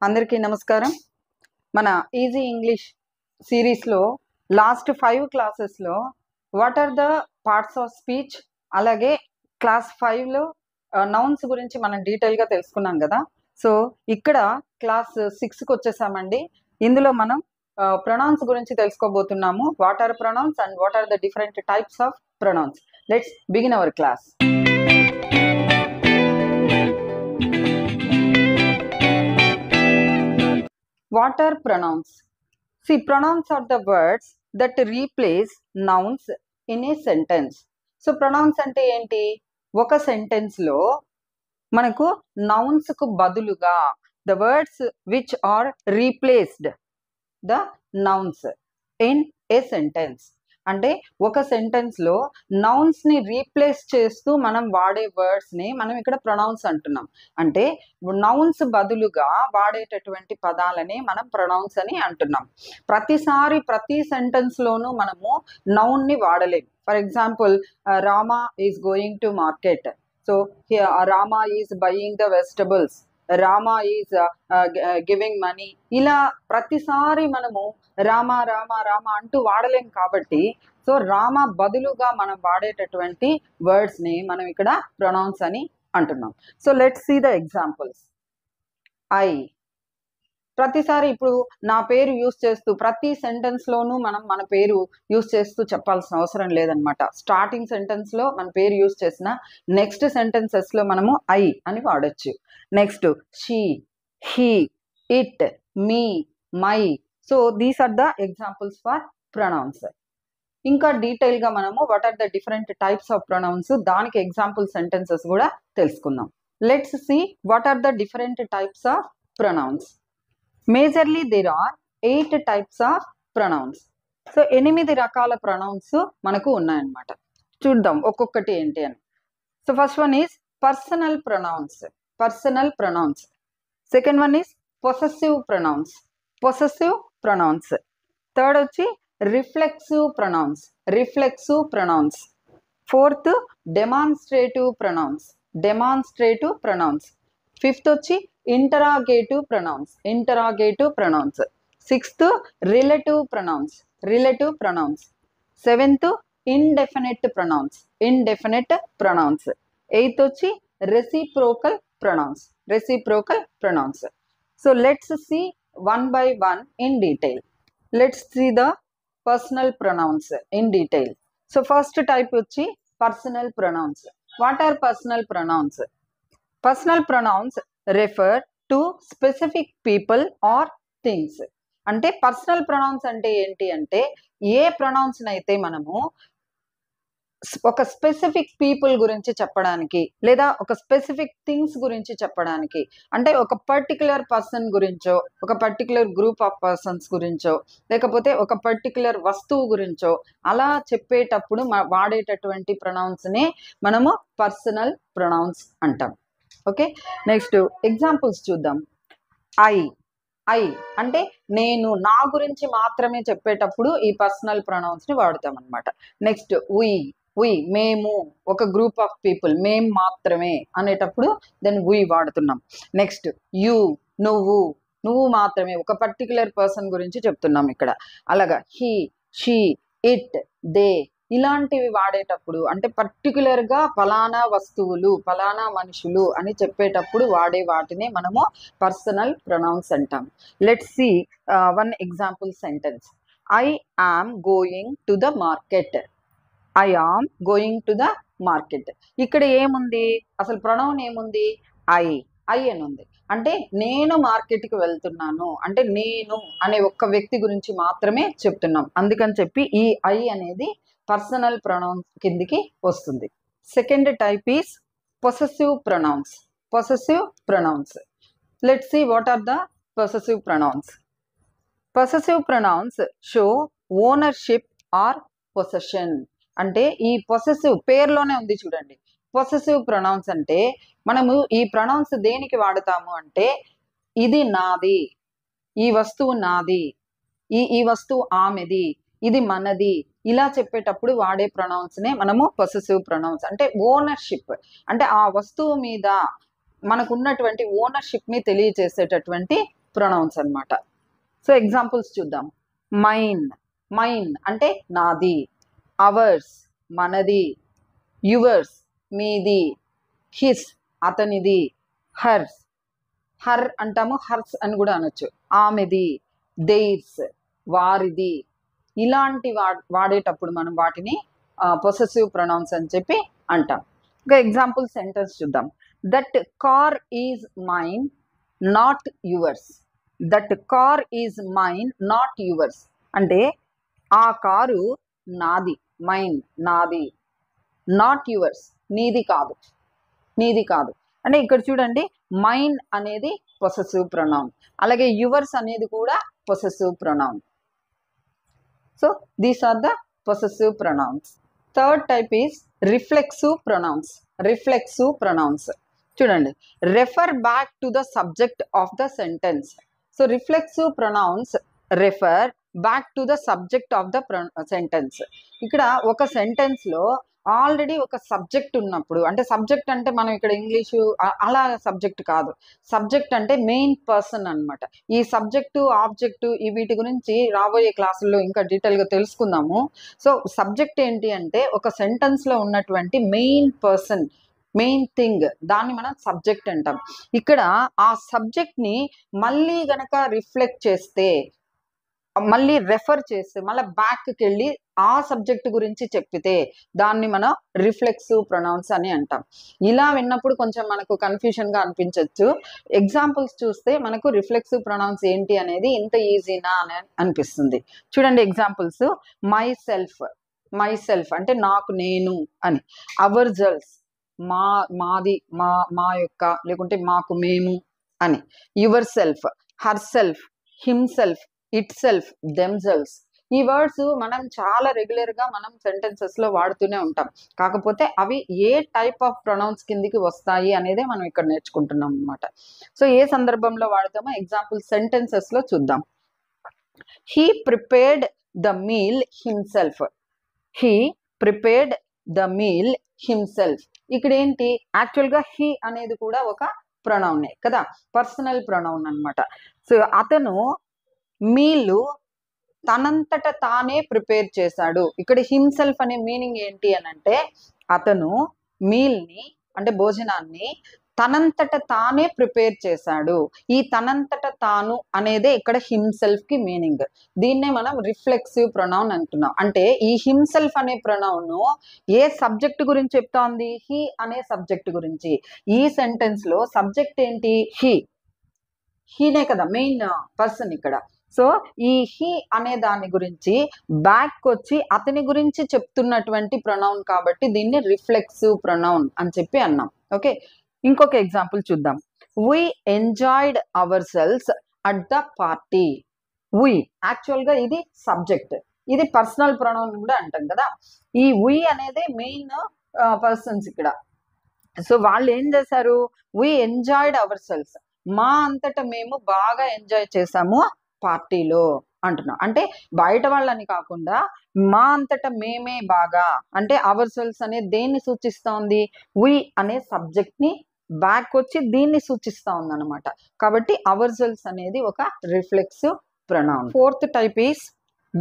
అందరికీ నమస్కారం. మన ఈజీ ఇంగ్లీష్ సిరీస్లో లాస్ట్ 5 క్లాసెస్లో what are the parts of speech, అలాగే క్లాస్ 5లో నౌన్స్ గురించి మనం డీటెయిల్గా తెలుసుకున్నాం కదా. సో ఇక్కడ క్లాస్ 6కి వచ్చేసామండి. ఇందులో మనం ప్రొనౌన్స్ గురించి తెలుసుకోబోతున్నాము. What are pronouns and what are the different types of pronouns. Let's begin our class. What are pronouns? See, pronouns are the words that replace nouns in a sentence. So, pronouns అంటే ఏంటి? ఒక sentence లో మనకు nouns కు బదులుగా the words which are replaced the nouns in a sentence. అంటే ఒక sentence లో నౌన్స్ ని రీప్లేస్ చేస్తూ మనం వాడే వర్డ్స్ ని మనం ఇక్కడ ప్రొనౌన్స్ అంటున్నాం. అంటే నౌన్స్ బదులుగా వాడేటటువంటి పదాలని మనం ప్రొనౌన్స్ అని అంటున్నాం. ప్రతిసారి ప్రతి సెంటెన్స్ లోనూ మనము నౌన్ ని వాడలేము. For example, Rama is going to market. So Rama is buying the vegetables, Rama is giving money. ఇలా ప్రతిసారి మనము రామ రామ రామ అంటూ వాడలేం కాబట్టి సో రామ బదులుగా మనం వాడేటటువంటి వర్డ్స్ ని మనం ఇక్కడ ప్రొనౌన్స్ అని అంటున్నాం. So let's see the examples. I ప్రతిసారి ఇప్పుడు నా పేరు యూస్ చేస్తూ ప్రతి సెంటెన్స్ లోనూ మనం మన పేరు యూస్ చేస్తూ చెప్పాల్సిన అవసరం లేదనమాట. స్టార్టింగ్ సెంటెన్స్ లో మన పేరు యూస్ చేసిన నెక్స్ట్ సెంటెన్సెస్ లో మనము ఐ అని వాడచ్చు. Next she, he, it, me, my. So these are the examples for pronouns. ఇంకా డీటెయిల్ గా మనము what are the different types of pronouns, దానికి ఎగ్జాంపుల్ సెంటెన్సెస్ కూడా తెలుసుకుందాం. Let's see what are the different types of pronouns. Majorly there are 8 types of pronouns. So 8 రకాల pronouns మనకు ఉన్నాయన్నమాట. చూద్దాం ఒక్కొక్కటి ఏంటి అని. So first one is personal pronouns. Personal pronouns. Second one is possessive pronouns. Possessive pronouns. Third వచ్చి reflexive pronouns. Reflexive pronouns. Fourth demonstrative pronouns. Demonstrative pronouns. Fifth వచ్చి interrogative pronouns. Interrogative pronouns. Sixth relative pronouns. Relative pronouns. Seventh indefinite pronouns. Indefinite pronouns. Eighth వచ్చి reciprocal pronouns. Reciprocal pronouns. So let's see one by one in detail. Let's see the personal pronouns in detail. So first type వచ్చి personal pronouns. What are personal pronouns? Personal pronouns refer to specific people or things. అంటే personal pronouns అంటే ఏంటి అంటే ఏ pronounce అయితే మనము ఒక specific people గురించి చెప్పడానికి లేదా ఒక స్పెసిఫిక్ థింగ్స్ గురించి చెప్పడానికి, అంటే ఒక పర్టికులర్ పర్సన్ గురించో ఒక పర్టికులర్ గ్రూప్ ఆఫ్ పర్సన్స్ గురించో లేకపోతే ఒక పర్టికులర్ వస్తువు గురించో అలా చెప్పేటప్పుడు వాడేటటువంటి ప్రొనౌన్స్ని మనము పర్సనల్ ప్రొనౌన్స్ అంటాం. ఓకే, నెక్స్ట్ ఎగ్జాంపుల్స్ చూద్దాం. ఐ. ఐ అంటే నేను, నా గురించి మాత్రమే చెప్పేటప్పుడు ఈ పర్సనల్ ప్రొనౌన్స్ ని వాడతాం అనమాట. నెక్స్ట్ వి. వి మేము, ఒక గ్రూప్ ఆఫ్ పీపుల్, మేము మాత్రమే అనేటప్పుడు దెన్ వి వాడుతున్నాం. నెక్స్ట్ యు, నువ్వు, నువ్వు మాత్రమే ఒక పర్టికులర్ పర్సన్ గురించి చెప్తున్నాం ఇక్కడ. అలాగా హీ, షీ, ఇట్, దే ఇలాంటివి వాడేటప్పుడు అంటే పర్టికులర్గా ఫలానా వస్తువులు ఫలానా మనుషులు అని చెప్పేటప్పుడు వాడే వాటిని మనము పర్సనల్ ప్రొనౌన్స్ అంటాం. Let's see one example sentence. I am going to the market. I am going to the market. ఇక్కడ ఏముంది, అసలు ప్రొనౌన్ ఏముంది? ఐ. ఐ అని ఉంది. అంటే నేను మార్కెట్కి వెళ్తున్నాను అంటే నేను అనే ఒక్క వ్యక్తి గురించి మాత్రమే చెప్తున్నాం. అందుకని చెప్పి ఈ ఐ అనేది పర్సనల్ ప్రొనౌన్స్ కిందికి వస్తుంది. Second type is possessive pronouns. Possessive pronouns. Let's see what are the possessive pronouns. Possessive pronouns show ownership or possession. అంటే ఈ పొసెసివ్ పేరులోనే ఉంది చూడండి. పొసెసివ్ ప్రొనౌన్స్ అంటే మనము ఈ ప్రొనౌన్స్ దేనికి వాడతాము అంటే ఇది నాది, ఈ వస్తువు నాది, ఈ వస్తువు ఆమెది, ఇది మనది, ఇలా చెప్పేటప్పుడు వాడే ప్రొనౌన్స్ నే మనము పొసెసివ్ ప్రొనౌన్స్. అంటే ఓనర్షిప్, అంటే ఆ వస్తువు మీద మనకున్నటువంటి ఓనర్షిప్ ని తెలియజేసేటటువంటి ప్రొనౌన్స్ అన్నమాట. సో ఎగ్జాంపుల్స్ చూద్దాం. మైన్, మైన్ అంటే నాది. అవర్స్ మనది. యువర్స్ మీది. హిస్ అతనిది. హర్స్, హర్ అంటాము, హర్స్ అని కూడా అనొచ్చు, ఆమెది. దేర్స్ వారిది. ఇలాంటి వాడేటప్పుడు మనం వాటిని పొసెసివ్ ప్రొనౌన్స్ అని చెప్పి అంటాం. ఇంకా ఎగ్జాంపుల్ సెంటెన్స్ చూద్దాం. That car is mine not yours. That car is mine not yours అంటే ఆ కారు నాది, మైన్ నాది, నాట్ యువర్స్ నీది కాదు, నీది కాదు. అంటే ఇక్కడ చూడండి, మైన్ అనేది పొసెసివ్ ప్రొనౌన్, అలాగే యువర్స్ అనేది కూడా possessive pronoun. So these are the possessive pronouns. Third type is reflexive pronouns. Reflexive pronouns చూడండి, refer back to the subject of the sentence. So reflexive pronouns refer back to the subject of the sentence. ఇక్కడ ఒక sentence లో already ఒక subject ఉన్నప్పుడు, అంటే subject అంటే మనం ఇక్కడ ఇంగ్లీషు అలా సబ్జెక్ట్ కాదు, సబ్జెక్ట్ అంటే మెయిన్ పర్సన్ అన్నమాట. ఈ సబ్జెక్టు ఆబ్జెక్టు వీటి గురించి రాబోయే క్లాసుల్లో ఇంకా డీటెయిల్గా తెలుసుకుందాము. సో సబ్జెక్ట్ ఏంటి అంటే ఒక సెంటెన్స్లో ఉన్నటువంటి మెయిన్ పర్సన్, మెయిన్ థింగ్, దాన్ని మనం సబ్జెక్ట్ అంటాం. ఇక్కడ ఆ సబ్జెక్ట్ని మళ్ళీ గనక రిఫ్లెక్ట్ చేస్తే, మళ్ళీ రెఫర్ చేస్తే, మళ్ళీ బ్యాక్కి వెళ్ళి ఆ సబ్జెక్ట్ గురించి చెప్పితే దాన్ని మనం రిఫ్లెక్సివ్ ప్రొనౌన్స్ అని అంటాం. ఇలా విన్నప్పుడు కొంచెం మనకు కన్ఫ్యూషన్గా అనిపించవచ్చు. ఎగ్జాంపుల్స్ చూస్తే మనకు రిఫ్లెక్సివ్ ప్రొనౌన్స్ ఏంటి అనేది ఇంత ఈజీనా అని అనిపిస్తుంది. చూడండి examples. My self, my self అంటే నాకు నేను అని. అవర్ సెల్ఫ్ మాది, మా యొక్క, లేకుంటే మాకు మేము అని. Yourself, herself, himself, itself, themselves. ఈ వర్డ్స్ మనం చాలా రెగ్యులర్గా మనం సెంటెన్సెస్లో వాడుతూనే ఉంటాం. కాకపోతే అవి ఏ టైప్ ఆఫ్ ప్రొనౌన్స్ కిందికి వస్తాయి అనేదే మనం ఇక్కడ నేర్చుకుంటున్నాం అనమాట. సో ఏ సందర్భంలో వాడతామో ఎగ్జాంపుల్ సెంటెన్సెస్లో చూద్దాం. He prepared the meal himself. He prepared the meal himself. ఇక్కడ ఏంటి, యాక్చువల్గా హీ అనేది కూడా ఒక ప్రొనౌనే కదా, పర్సనల్ ప్రొనౌన్ అనమాట. సో అతను మీల్ తనంతట తానే ప్రిపేర్ చేశాడు. ఇక్కడ హిమ్సెల్ఫ్ అనే మీనింగ్ ఏంటి అని అంటే, అతను మీల్ని అంటే భోజనాన్ని తనంతట తానే ప్రిపేర్ చేశాడు. ఈ తనంతట తాను అనేదే ఇక్కడ హిమ్సెల్ఫ్ కి మీనింగ్. దీన్నే మనం రిఫ్లెక్సివ్ ప్రొనౌన్ అంటున్నాం. అంటే ఈ హిమ్సెల్ఫ్ అనే ప్రొనౌన్ ఏ సబ్జెక్ట్ గురించి చెప్తోంది, హీ అనే సబ్జెక్ట్ గురించి. ఈ సెంటెన్స్ లో సబ్జెక్ట్ ఏంటి, హీ, హీనే కదా మెయిన్ పర్సన్ ఇక్కడ. సో ఈ హీ అనే దాని గురించి బ్యాక్ వచ్చి అతని గురించి చెప్తున్నటువంటి ప్రొనౌన్ కాబట్టి దీన్ని రిఫ్లెక్సివ్ ప్రొనౌన్ అని చెప్పి అన్నాం. ఓకే, ఇంకొక ఎగ్జాంపుల్ చూద్దాం. We enjoyed ourselves at the party. We యాక్చువల్గా ఇది సబ్జెక్ట్, ఇది పర్సనల్ ప్రొనౌన్ కూడా అంటాం కదా. ఈ వి అనేది మెయిన్ పర్సన్స్ ఇక్కడ. సో వాళ్ళు ఏం చేశారు, వి ఎంజాయ్డ్ అవర్ సెల్స్, మా అంతటా మేము బాగా ఎంజాయ్ చేసాము పార్టీలో అంటున్నాం. అంటే బయట వాళ్ళని కాకుండా మా అంతటా మేమే బాగా, అంటే అవర్ సెల్స్ అనే దేన్ని సూచిస్తోంది, వి అనే సబ్జెక్ట్ ని బ్యాక్ వచ్చి దీన్ని సూచిస్తా ఉంది అనమాట. కాబట్టి అవర్ సెల్స్ అనేది ఒక reflexive pronoun. Fourth type is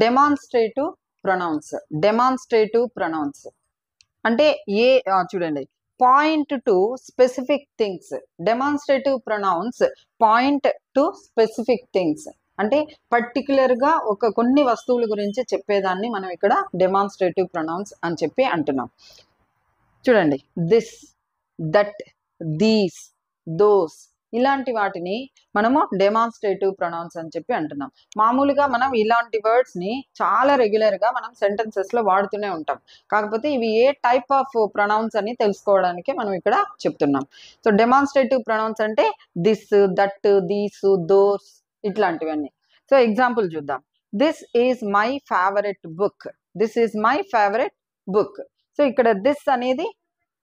demonstrative pronouns. Demonstrative pronounce అంటే చూడండి, point to specific things. Demonstrative pronouns point to specific things అంటే పర్టికులర్గా కొన్ని వస్తువుల గురించి చెప్పేదాన్ని మనం ఇక్కడ డెమాన్స్ట్రేటివ్ ప్రొనౌన్స్ అని చెప్పి అంటున్నాం. చూడండి, దిస్, దట్, దీస్, దోస్, ఇలాంటి వాటిని మనము డెమాన్స్ట్రేటివ్ ప్రొనౌన్స్ అని చెప్పి అంటున్నాం. మామూలుగా మనం ఇలాంటి వర్డ్స్ని చాలా రెగ్యులర్గా మనం సెంటెన్సెస్లో వాడుతూనే ఉంటాం. కాకపోతే ఇవి ఏ టైప్ ఆఫ్ ప్రొనౌన్స్ అని తెలుసుకోవడానికే మనం ఇక్కడ చెప్తున్నాం. సో డెమాన్స్ట్రేటివ్ ప్రొనౌన్స్ అంటే దిస్, దట్, దీస్, దోస్, ఇట్లాంటివన్నీ. సో ఎగ్జాంపుల్ చూద్దాం. This is my favourite book. This is my favourite book. So ఇక్కడ దిస్ అనేది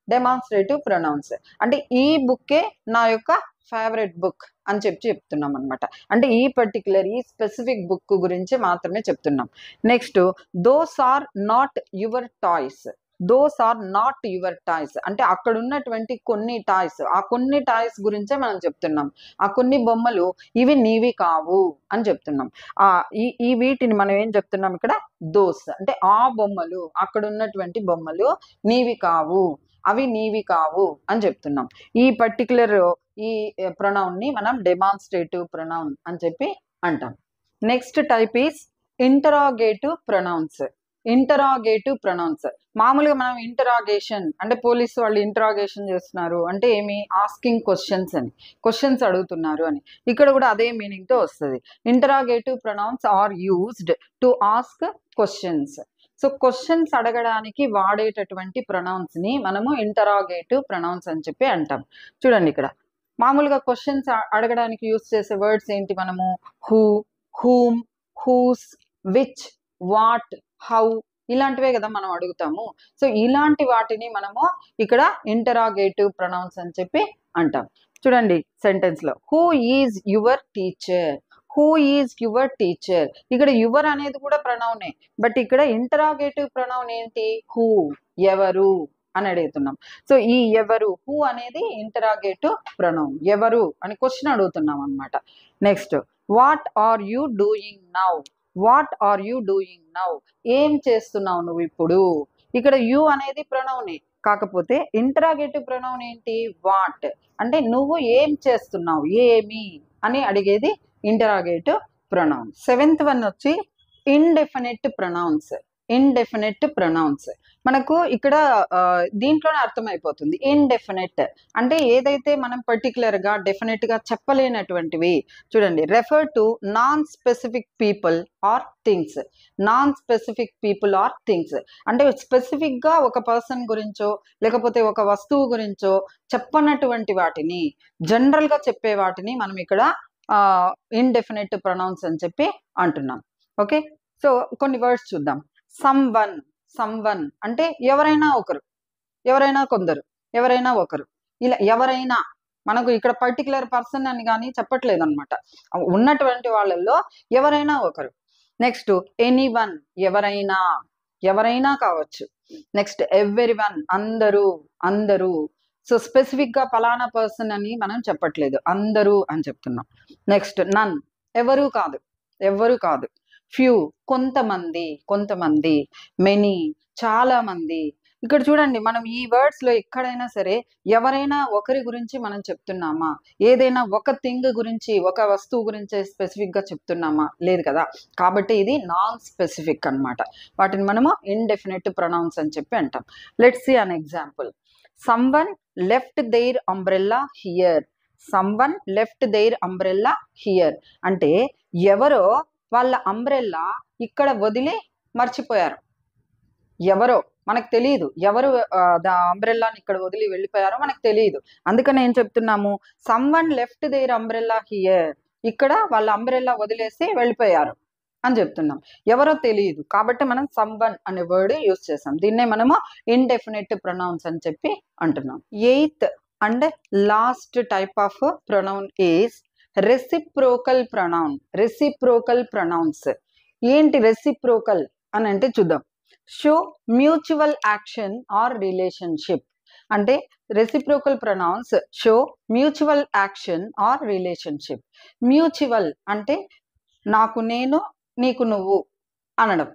డెమాన్స్ట్రేటివ్ ప్రొనౌన్స్, అంటే ఈ బుక్కే నా యొక్క ఫేవరెట్ బుక్ అని చెప్తున్నాం అనమాట. అంటే ఈ పర్టికులర్ ఈ స్పెసిఫిక్ బుక్ గురించి మాత్రమే చెప్తున్నాం. Next, those are not your toys. Those are not your toys. అంటే అక్కడ ఉన్నటువంటి కొన్ని టాయ్స్, ఆ కొన్ని టాయ్స్ గురించే మనం చెప్తున్నాం. ఆ కొన్ని బొమ్మలు ఇవి నీవి కావు అని చెప్తున్నాం. ఈ వీటిని మనం ఏం చెప్తున్నాం ఇక్కడ, దోస్ అంటే ఆ బొమ్మలు, అక్కడ ఉన్నటువంటి బొమ్మలు నీవి కావు, అవి నీవి కావు అని చెప్తున్నాం. ఈ పర్టికులర్ ఈ ప్రొనౌన్ ని మనం డెమాన్స్ట్రేటివ్ ప్రొనౌన్ అని చెప్పి అంటాం. Next type is interrogative pronouns. Interrogative pronouns మామూలుగా మనం ఇంటరాగేషన్ అంటే పోలీసు వాళ్ళు ఇంటరాగేషన్ చేస్తున్నారు అంటే ఏమి, ఆస్కింగ్ క్వశ్చన్స్ అని, క్వశ్చన్స్ అడుగుతున్నారు అని. ఇక్కడ కూడా అదే మీనింగ్ తో వస్తుంది. Interrogative pronouns are used to ask questions. So questions అడగడానికి వాడేటటువంటి ప్రొనౌన్స్ ని మనము ఇంటరాగేటివ్ ప్రొనౌన్స్ అని చెప్పి అంటాం. చూడండి ఇక్కడ మామూలుగా క్వశ్చన్స్ అడగడానికి యూజ్ చేసే వర్డ్స్ ఏంటి, మనము who, whom, whose, which, what, how ఇలాంటివే కదా మనం అడుగుతాము. సో ఇలాంటి వాటిని మనము ఇక్కడ ఇంటరాగేటివ్ ప్రొనౌన్స్ అని చెప్పి అంటాం. చూడండి సెంటెన్స్ లో, who is your teacher, who is your teacher. ఇక్కడ యువర్ అనేది కూడా ప్రొనౌనే, బట్ ఇక్కడ ఇంటరాగేటివ్ ప్రొనౌన్ ఏంటి, హూ, ఎవరు అని అడుగుతున్నాం. సో ఈ ఎవరు, హూ అనేది ఇంటరాగేటివ్ ప్రొనౌన్, ఎవరు అని క్వశ్చన్ అడుగుతున్నాం అనమాట. Next, what are you doing now, what are you doing now, ఏం చేస్తున్నావు నువ్వు ఇప్పుడు. ఇక్కడ యు అనేది ప్రొనౌనే, కాకపోతే ఇంటరాగేటివ్ ప్రొనౌన్ ఏంటి, వాట్. అంటే నువ్వు ఏం చేస్తున్నావు, ఏమి అని అడిగేది ఇంటరాగేటివ్ ప్రొనౌన్. సెవెంత్ వన్ వచ్చి ఇండెఫినిట్ ప్రొనౌన్స్. ఇండెఫినిట్ ప్రొనౌన్స్ మనకు ఇక్కడ దీంట్లోనే అర్థమైపోతుంది. ఇండెఫినిట్ అంటే ఏదైతే మనం పర్టికులర్ గా డెఫినెట్ గా చెప్పలేనటువంటివి. చూడండి, refer to non specific people or things. Non specific people or things అంటే స్పెసిఫిక్ గా ఒక పర్సన్ గురించో లేకపోతే ఒక వస్తువు గురించో చెప్పనటువంటి వాటిని, జనరల్ గా చెప్పే వాటిని మనం ఇక్కడ ఇండెఫినిట్ ప్రొనౌన్స్ అని చెప్పి అంటున్నాం. ఓకే, సో కొన్ని వర్డ్స్ చూద్దాం. సమ్వన్, సమ్వన్ అంటే ఎవరైనా ఒకరు, ఎవరైనా కొందరు, ఎవరైనా ఒకరు, ఇలా ఎవరైనా. మనకు ఇక్కడ పర్టికులర్ పర్సన్ అని కానీ చెప్పట్లేదు అనమాట, ఉన్నటువంటి వాళ్ళల్లో ఎవరైనా ఒకరు. నెక్స్ట్, ఎనీవన్, ఎవరైనా, ఎవరైనా కావచ్చు. నెక్స్ట్, ఎవ్రీవన్, అందరూ, అందరూ. సో స్పెసిఫిక్ గా పలానా పర్సన్ అని మనం చెప్పట్లేదు, అందరూ అని చెప్తున్నాం. నెక్స్ట్, నన్, ఎవరు కాదు, ఎవరు కాదు. ఫ్యూ, కొంతమంది, కొంతమంది. మెనీ, చాలా మంది. ఇక్కడ చూడండి, మనం ఈ వర్డ్స్ లో ఎక్కడైనా సరే ఎవరైనా ఒకరి గురించి మనం చెప్తున్నామా, ఏదైనా ఒక థింగ్ గురించి, ఒక వస్తువు గురించి స్పెసిఫిక్ గా చెప్తున్నామా, లేదు కదా. కాబట్టి ఇది నాన్ స్పెసిఫిక్ అన్నమాట. వాటిని మనము ఇండెఫినిట్ ప్రొనౌన్స్ అని చెప్పి అంటాం. Let's see an example. Someone left their umbrella here. Someone left their umbrella here అంటే ఎవరో వాళ్ళ అంబ్రెల్లా ఇక్కడ వదిలి మర్చిపోయారు. ఎవరో మనకు తెలియదు, ఎవరు అంబ్రెల్లాని ఇక్కడ వదిలి వెళ్ళిపోయారో మనకు తెలియదు. అందుకని ఏం చెప్తున్నాము, someone left their umbrella here, ఇక్కడ వాళ్ళ అంబ్రెల్లా వదిలేసి వెళ్ళిపోయారు అని చెప్తున్నాం. ఎవరో తెలియదు కాబట్టి మనం సమ్వన్ అనే వర్డ్ యూజ్ చేసాం. దీన్నే మనము ఇండెఫినిట్ ప్రొనౌన్స్ అని చెప్పి అంటున్నాం. Eighth and last type of pronoun is reciprocal pronoun. Reciprocal pronouns ఏంటి, రెసిప్రోకల్ అని అంటే చూద్దాం. Show mutual action or relationship అంటే reciprocal pronouns show mutual action or relationship. Mutual అంటే నాకు నేను, నీకు నువ్వు అనడం.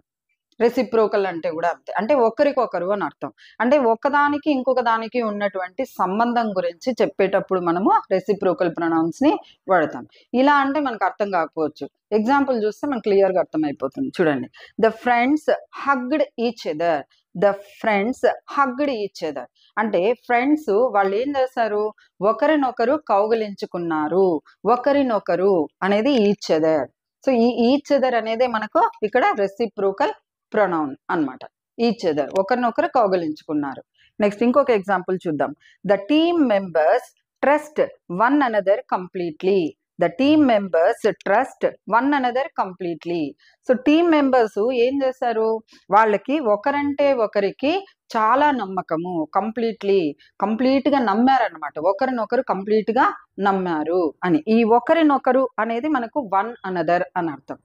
రెసిప్రోకల్ అంటే కూడా అంతే, అంటే ఒకరికొకరు అని అర్థం. అంటే ఒకదానికి ఇంకొక దానికి ఉన్నటువంటి సంబంధం గురించి చెప్పేటప్పుడు మనము రెసిప్రోకల్ ప్రొనౌన్స్ ని వాడతాం. ఇలా అంటే మనకు అర్థం కాకపోవచ్చు. ఎగ్జాంపుల్ చూస్తే మనకు క్లియర్ గా అర్థమైపోతుంది. చూడండి, the friends hugged each other. The friends hugged each other అంటే ఫ్రెండ్స్ వాళ్ళు ఏం చేశారు, ఒకరినొకరు కౌగిలించుకున్నారు. ఒకరినొకరు అనేది ఈచ్ అదర్. సో ఈ ఈచ్ అదర్ అనేది మనకు ఇక్కడ రెసిప్రోకల్ ప్రొనౌన్ అన్నమాట. ఈచ్ అదర్, ఒకరినొకరు కౌగిలించుకున్నారు. నెక్స్ట్ ఇంకొక ఎగ్జాంపుల్ చూద్దాం. The team members trust one another completely. The team members trust one another completely. So team members ఏం చేశారు, వాళ్ళకి ఒకరంటే ఒకరికి చాలా నమ్మకము. కంప్లీట్ గా నమ్మారనమాట. ఒకరినొకరు కంప్లీట్ గా నమ్మారు అని. ఈ ఒకరినొకరు అనేది మనకు వన్ అనదర్ అని అర్థం.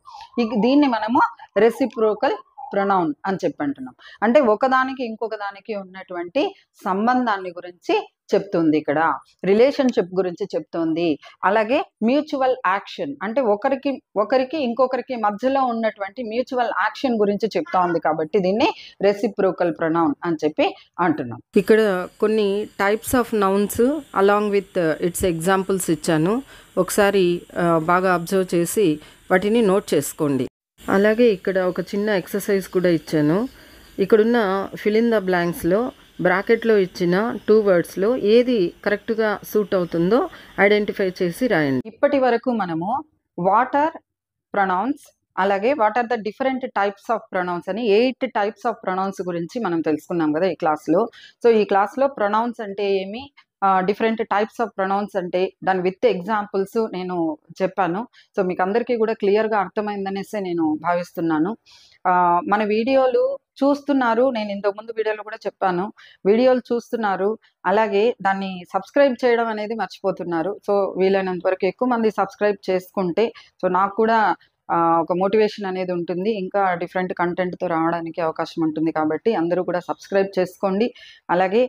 దీన్ని మనము రెసిప్రోకల్ ప్రొనౌన్ అని చెప్పి అంటున్నాం. అంటే ఒకదానికి ఇంకొక దానికి ఉన్నటువంటి సంబంధాన్ని గురించి చెప్తుంది, ఇక్కడ రిలేషన్షిప్ గురించి చెప్తుంది. అలాగే మ్యూచువల్ యాక్షన్ అంటే ఒకరికి ఇంకొకరికి మధ్యలో ఉన్నటువంటి మ్యూచువల్ యాక్షన్ గురించి చెప్తా ఉంది, కాబట్టి దీన్ని రెసిప్రోకల్ ప్రొనౌన్ అని చెప్పి అంటున్నాం. ఇక్కడ కొన్ని types of nouns along with its examples ఇచ్చాను, ఒకసారి బాగా అబ్జర్వ్ చేసి వాటిని నోట్ చేసుకోండి. అలాగే ఇక్కడ ఒక చిన్న ఎక్సర్సైజ్ కూడా ఇచ్చాను. ఇక్కడున్న ఫిల్ ఇన్ ద బ్లాంక్స్లో బ్రాకెట్లో ఇచ్చిన 2 వర్డ్స్లో ఏది కరెక్ట్గా సూట్ అవుతుందో ఐడెంటిఫై చేసి రాయండి. ఇప్పటి వరకు మనము వాట్ ఆర్ ప్రొనౌన్స్, అలాగే what are the different types of pronouns అని 8 టైప్స్ ఆఫ్ ప్రొనౌన్స్ గురించి మనం తెలుసుకున్నాం కదా ఈ క్లాస్లో. సో ఈ క్లాస్లో ప్రొనౌన్స్ అంటే ఏమి, డిఫరెంట్ టైప్స్ ఆఫ్ ప్రొనౌన్స్ అంటే దాని విత్ ఎగ్జాంపుల్స్ నేను చెప్పాను. సో మీకు అందరికీ కూడా క్లియర్గా అర్థమైందనేసి నేను భావిస్తున్నాను. మన వీడియోలు చూస్తున్నారు, నేను ఇంతకుముందు వీడియోలో కూడా చెప్పాను, వీడియోలు చూస్తున్నారు, అలాగే దాన్ని సబ్స్క్రైబ్ చేయడం అనేది మర్చిపోతున్నారు. సో వీలైనంత వరకు ఎక్కువ మంది సబ్స్క్రైబ్ చేసుకుంటే సో నాకు కూడా ఒక మోటివేషన్ అనేది ఉంటుంది, ఇంకా డిఫరెంట్ కంటెంట్తో రావడానికి అవకాశం ఉంటుంది. కాబట్టి అందరూ కూడా సబ్స్క్రైబ్ చేసుకోండి, అలాగే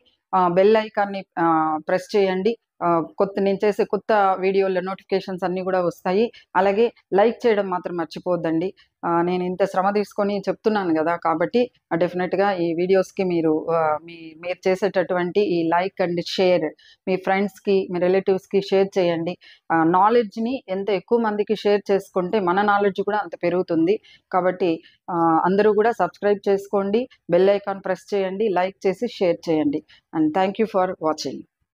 బెల్ ఐకాన్ని ప్రెస్ చేయండి. నేను చేసే కొత్త వీడియోల నోటిఫికేషన్స్ అన్నీ కూడా వస్తాయి. అలాగే లైక్ చేయడం మాత్రం మర్చిపోద్దండి. నేను ఇంత శ్రమ తీసుకొని చెప్తున్నాను కదా, కాబట్టి డెఫినెట్గా ఈ వీడియోస్కి మీరు చేసేటటువంటి ఈ లైక్ అండ్ షేర్ మీ ఫ్రెండ్స్కి, మీ రిలేటివ్స్కి షేర్ చేయండి. నాలెడ్జ్ని ఎంత ఎక్కువ మందికి షేర్ చేసుకుంటే మన నాలెడ్జ్ కూడా అంత పెరుగుతుంది. కాబట్టి అందరూ కూడా సబ్స్క్రైబ్ చేసుకోండి, బెల్ ఐకాన్ ప్రెస్ చేయండి, లైక్ చేసి షేర్ చేయండి. And thank you for watching.